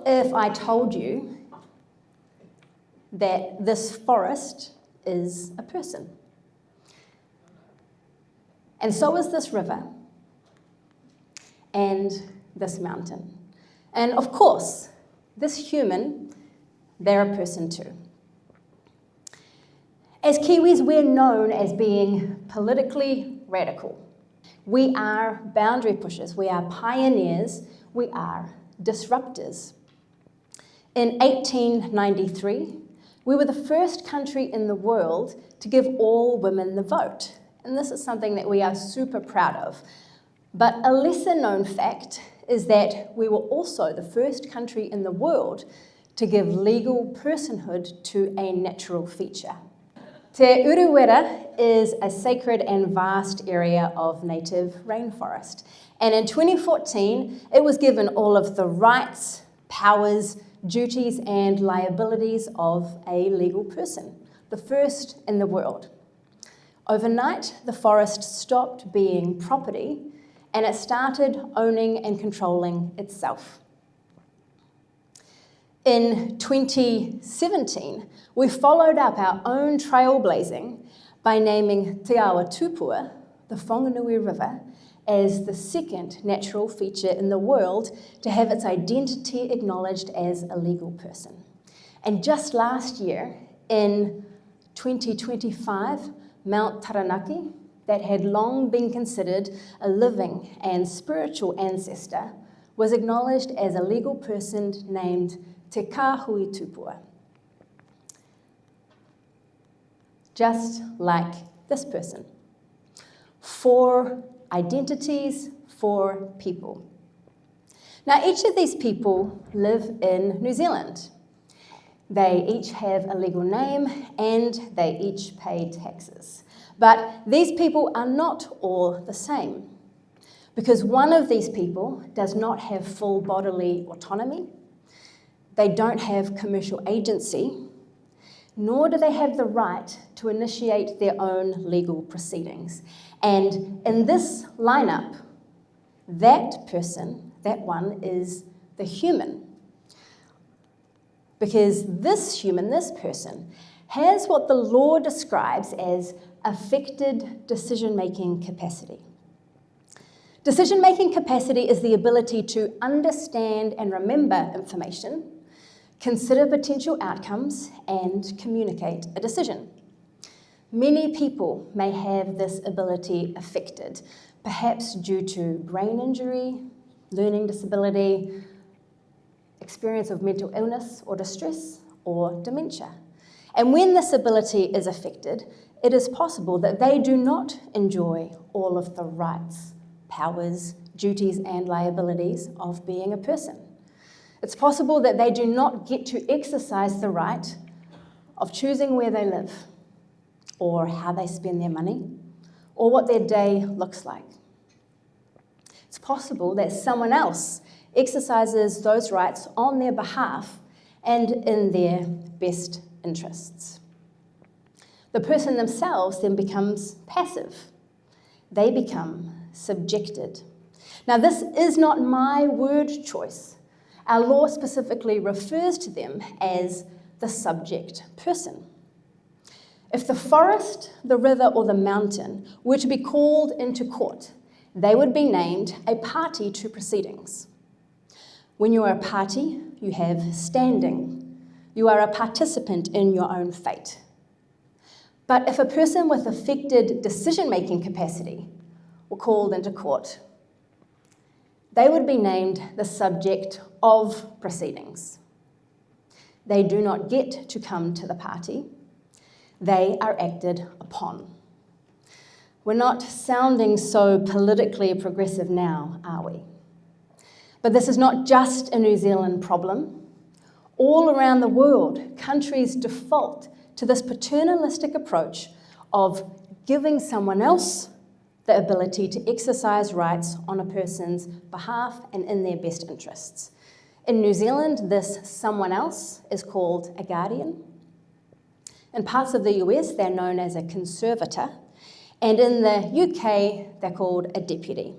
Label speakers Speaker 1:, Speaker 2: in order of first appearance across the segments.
Speaker 1: if I told you that this forest is a person? And so is this river, and this mountain. And of course, this human, they're a person too. As Kiwis, we're known as being politically radical. We are boundary pushers, we are pioneers, we are disruptors. In 1893, we were the first country in the world to give all women the vote. And this is something that we are super proud of. But a lesser known fact is that we were also the first country in the world to give legal personhood to a natural feature. Te Urewera is a sacred and vast area of native rainforest. And in 2014, it was given all of the rights, powers, duties, and liabilities of a legal person, the first in the world. Overnight, the forest stopped being property and it started owning and controlling itself. In 2017, we followed up our own trailblazing by naming Te Awa Tupua, the Whanganui River, as the second natural feature in the world to have its identity acknowledged as a legal person. And just last year, in 2025, Mount Taranaki, that had long been considered a living and spiritual ancestor, was acknowledged as a legal person named Te Kāhui Tupua. Just like this person. 4 identities, 4 people. Now, each of these people live in New Zealand. They each have a legal name and they each pay taxes. But these people are not all the same, because one of these people does not have full bodily autonomy. They don't have commercial agency, nor do they have the right to initiate their own legal proceedings. And in this lineup, that person, that one, is the human. Because this human, this person, has what the law describes as affected decision-making capacity. Decision-making capacity is the ability to understand and remember information, consider potential outcomes, and communicate a decision. Many people may have this ability affected, perhaps due to brain injury, learning disability, experience of mental illness or distress, or dementia. And when this ability is affected, it is possible that they do not enjoy all of the rights, powers, duties, and liabilities of being a person. It's possible that they do not get to exercise the right of choosing where they live, or how they spend their money, or what their day looks like. It's possible that someone else exercises those rights on their behalf and in their best interests. The person themselves then becomes passive. They become subjected. Now, this is not my word choice. Our law specifically refers to them as the subject person. If the forest, the river, or the mountain were to be called into court, they would be named a party to proceedings. When you are a party, you have standing. You are a participant in your own fate. But if a person with affected decision-making capacity were called into court, they would be named the subject of proceedings. They do not get to come to the party. They are acted upon. We're not sounding so politically progressive now, are we? But this is not just a New Zealand problem. All around the world, countries default to this paternalistic approach of giving someone else the ability to exercise rights on a person's behalf and in their best interests. In New Zealand, this someone else is called a guardian. In parts of the US, they're known as a conservator. And in the UK, they're called a deputy.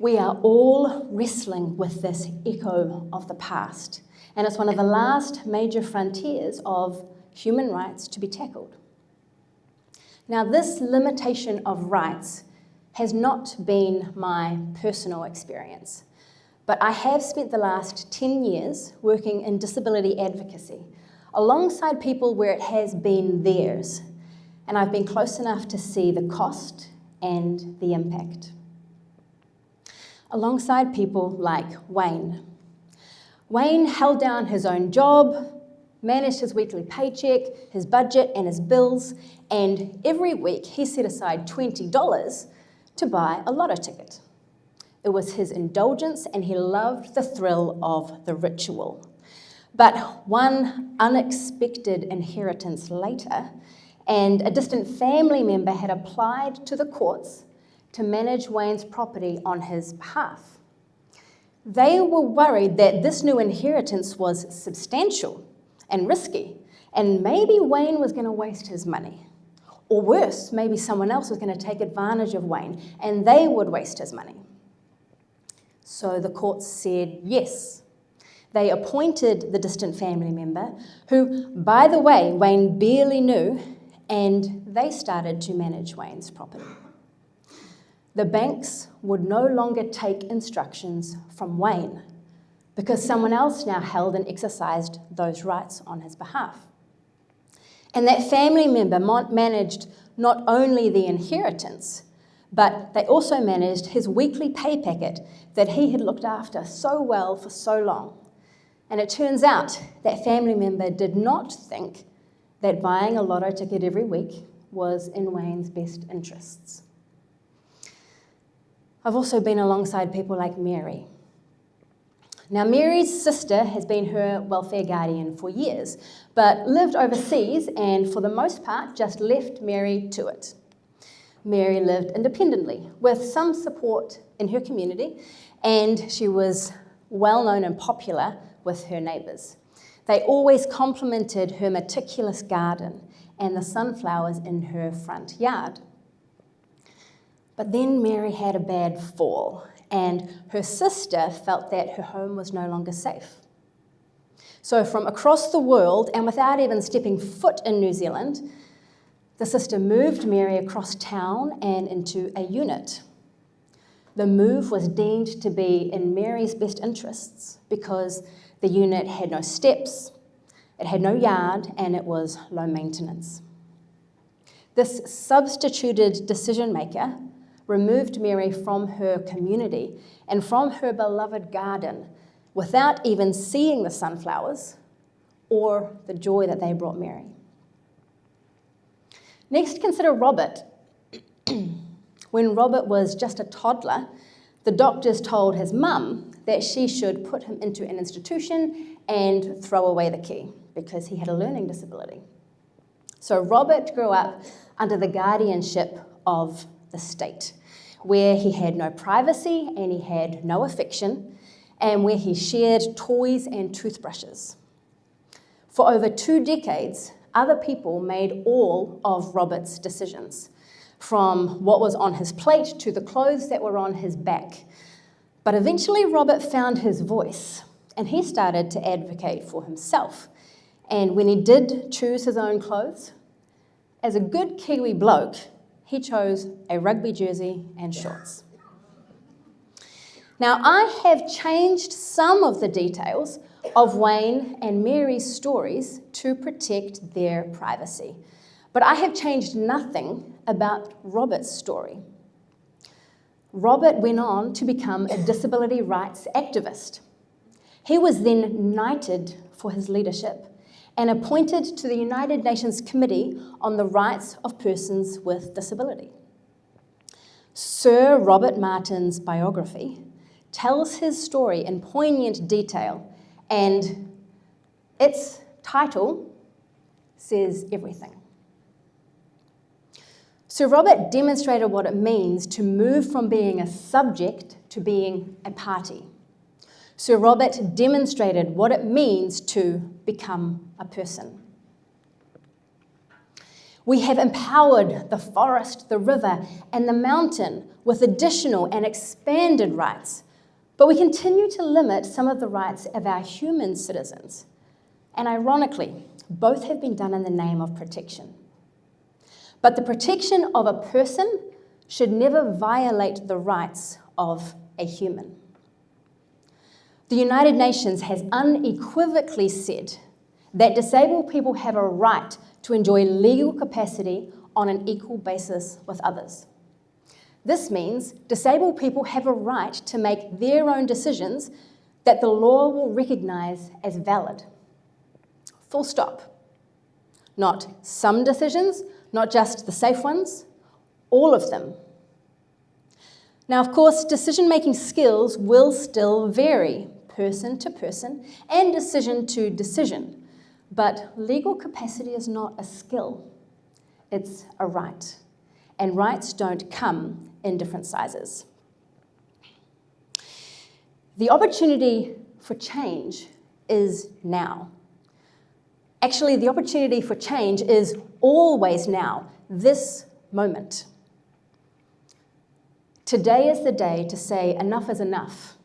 Speaker 1: We are all wrestling with this echo of the past, and it's one of the last major frontiers of human rights to be tackled. Now, this limitation of rights has not been my personal experience, but I have spent the last 10 years working in disability advocacy alongside people where it has been theirs, and I've been close enough to see the cost and the impact. Alongside people like Wayne. Wayne held down his own job, managed his weekly paycheck, his budget and his bills, and every week he set aside $20 to buy a lotto ticket. It was his indulgence and he loved the thrill of the ritual. But one unexpected inheritance later, and a distant family member had applied to the courts to manage Wayne's property on his behalf. They were worried that this new inheritance was substantial and risky, and maybe Wayne was going to waste his money. Or worse, maybe someone else was going to take advantage of Wayne, and they would waste his money. So the courts said yes. They appointed the distant family member, who, by the way, Wayne barely knew, and they started to manage Wayne's property. The banks would no longer take instructions from Wayne because someone else now held and exercised those rights on his behalf. And that family member managed not only the inheritance, but they also managed his weekly pay packet that he had looked after so well for so long. And it turns out that family member did not think that buying a lotto ticket every week was in Wayne's best interests. I've also been alongside people like Mary. Now, Mary's sister has been her welfare guardian for years, but lived overseas and, for the most part, just left Mary to it. Mary lived independently, with some support in her community, and she was well known and popular with her neighbours. They always complimented her meticulous garden and the sunflowers in her front yard. But then Mary had a bad fall, and her sister felt that her home was no longer safe. So from across the world, and without even stepping foot in New Zealand, the sister moved Mary across town and into a unit. The move was deemed to be in Mary's best interests because the unit had no steps, it had no yard, and it was low maintenance. This substituted decision maker removed Mary from her community and from her beloved garden without even seeing the sunflowers or the joy that they brought Mary. Next, consider Robert. When Robert was just a toddler, the doctors told his mum that she should put him into an institution and throw away the key because he had a learning disability. So Robert grew up under the guardianship of the state, where he had no privacy and he had no affection, and where he shared toys and toothbrushes. For over 2 decades, other people made all of Robert's decisions, from what was on his plate to the clothes that were on his back. But eventually Robert found his voice, and he started to advocate for himself. And when he did choose his own clothes, as a good Kiwi bloke, he chose a rugby jersey and shorts. Now, I have changed some of the details of Wayne and Mary's stories to protect their privacy, but I have changed nothing about Robert's story. Robert went on to become a disability rights activist. He was then knighted for his leadership and appointed to the United Nations Committee on the Rights of Persons with Disability. Sir Robert Martin's biography tells his story in poignant detail, and its title says everything. Sir Robert demonstrated what it means to move from being a subject to being a party. Sir Robert demonstrated what it means to become a person. We have empowered the forest, the river, and the mountain with additional and expanded rights, but we continue to limit some of the rights of our human citizens. And ironically, both have been done in the name of protection. But the protection of a person should never violate the rights of a human. The United Nations has unequivocally said that disabled people have a right to enjoy legal capacity on an equal basis with others. This means disabled people have a right to make their own decisions that the law will recognise as valid. Full stop. Not some decisions, not just the safe ones, all of them. Now, of course, decision-making skills will still vary person to person and decision to decision, but legal capacity is not a skill, it's a right, and rights don't come in different sizes. The opportunity for change is now. Actually, the opportunity for change is always now, this moment. Today is the day to say enough is enough.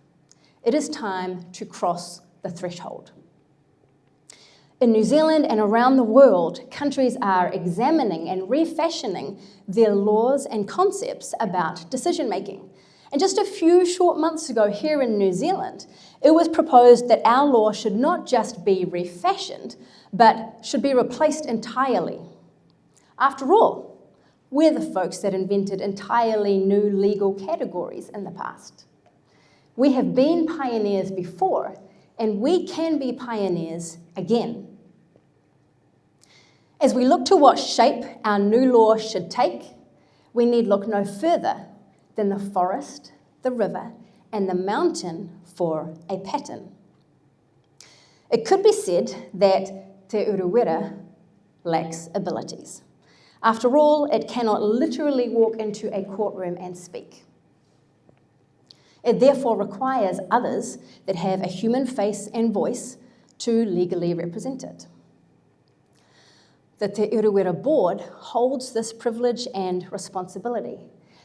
Speaker 1: It is time to cross the threshold. In New Zealand and around the world, countries are examining and refashioning their laws and concepts about decision-making. And just a few short months ago here in New Zealand, it was proposed that our law should not just be refashioned, but should be replaced entirely. After all, we're the folks that invented entirely new legal categories in the past. We have been pioneers before, and we can be pioneers again. As we look to what shape our new law should take, we need look no further than the forest, the river, and the mountain for a pattern. It could be said that Te Urewera lacks abilities. After all, it cannot literally walk into a courtroom and speak. It therefore requires others that have a human face and voice to legally represent it. The Te Urewera Board holds this privilege and responsibility,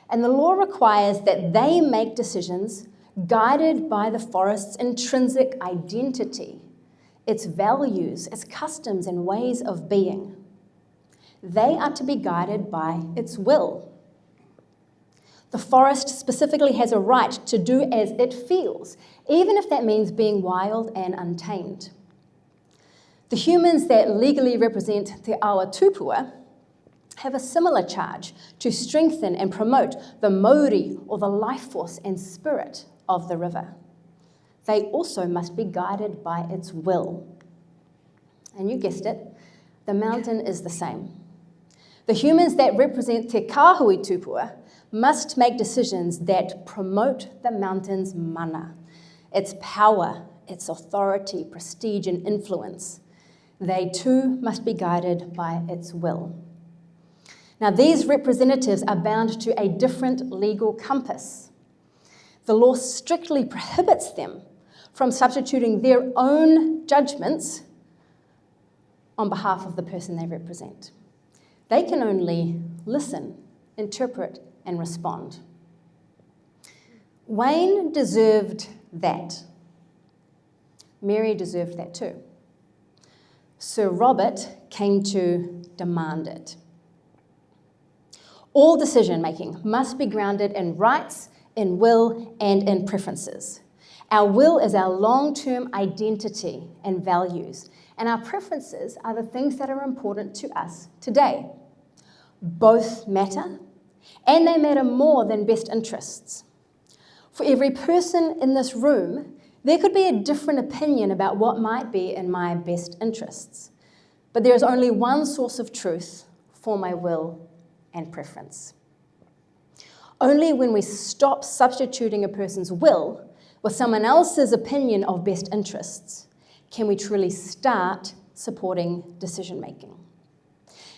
Speaker 1: and the law requires that they make decisions guided by the forest's intrinsic identity, its values, its customs and ways of being. They are to be guided by its will. The forest specifically has a right to do as it feels, even if that means being wild and untamed. The humans that legally represent Te Awa Tupua have a similar charge to strengthen and promote the mauri, or the life force and spirit of the river. They also must be guided by its will. And you guessed it, the mountain is the same. The humans that represent Te Kāhui Tupua must make decisions that promote the mountain's mana, its power, its authority, prestige, and influence. They too must be guided by its will. Now, these representatives are bound to a different legal compass. The law strictly prohibits them from substituting their own judgments on behalf of the person they represent. They can only listen, interpret, and respond. Wayne deserved that. Mary deserved that too. Sir Robert came to demand it. All decision-making must be grounded in rights, in will, and in preferences. Our will is our long-term identity and values, and our preferences are the things that are important to us today. Both matter, and they matter more than best interests. For every person in this room, there could be a different opinion about what might be in my best interests, but there is only one source of truth for my will and preference. Only when we stop substituting a person's will with someone else's opinion of best interests can we truly start supporting decision-making.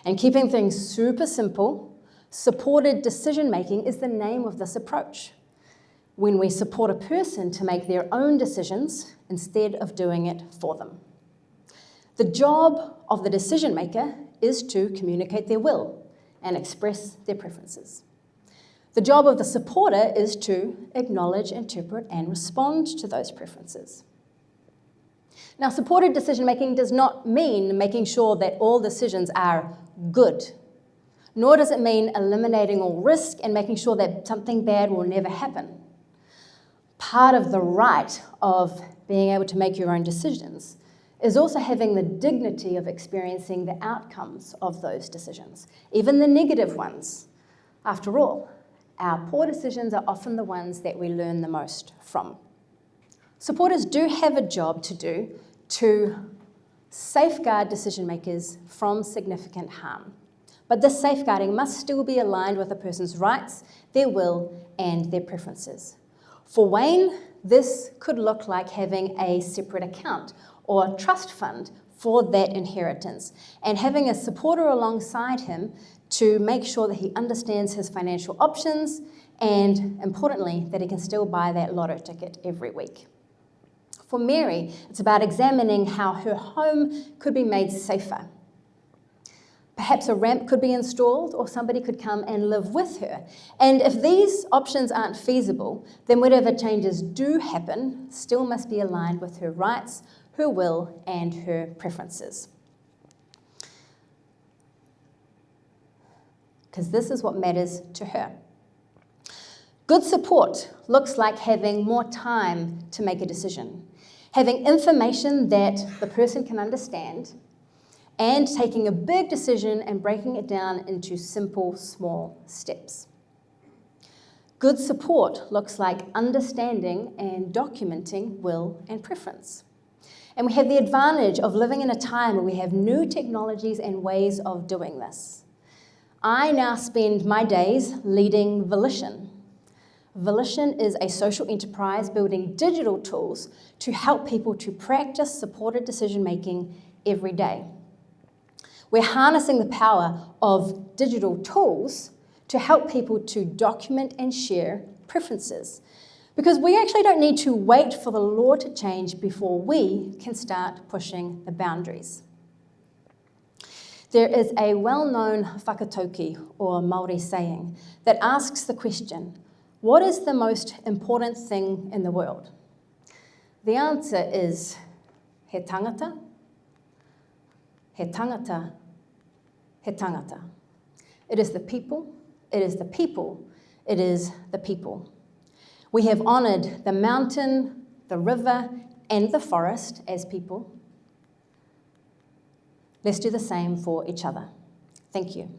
Speaker 1: And keeping things super simple, supported decision-making is the name of this approach. When we support a person to make their own decisions instead of doing it for them. The job of the decision-maker is to communicate their will and express their preferences. The job of the supporter is to acknowledge, interpret, and respond to those preferences. Now, supported decision-making does not mean making sure that all decisions are good, nor does it mean eliminating all risk and making sure that something bad will never happen. Part of the right of being able to make your own decisions is also having the dignity of experiencing the outcomes of those decisions, even the negative ones. After all, our poor decisions are often the ones that we learn the most from. Supporters do have a job to do to safeguard decision makers from significant harm. But this safeguarding must still be aligned with a person's rights, their will, and their preferences. For Wayne, this could look like having a separate account or trust fund for that inheritance, and having a supporter alongside him to make sure that he understands his financial options and, importantly, that he can still buy that lotto ticket every week. For Mary, it's about examining how her home could be made safer. Perhaps a ramp could be installed, or somebody could come and live with her. And if these options aren't feasible, then whatever changes do happen still must be aligned with her rights, her will, and her preferences. Because this is what matters to her. Good support looks like having more time to make a decision, having information that the person can understand, and taking a big decision and breaking it down into simple, small steps. Good support looks like understanding and documenting will and preference. And we have the advantage of living in a time where we have new technologies and ways of doing this. I now spend my days leading Volition. Volition is a social enterprise building digital tools to help people to practice supported decision-making every day. We're harnessing the power of digital tools to help people to document and share preferences, because we actually don't need to wait for the law to change before we can start pushing the boundaries. There is a well-known whakatauki, or Māori saying, that asks the question, what is the most important thing in the world? The answer is he tangata, he tangata, he tangata. It is the people, it is the people, it is the people. We have honoured the mountain, the river, and the forest as people. Let's do the same for each other. Thank you.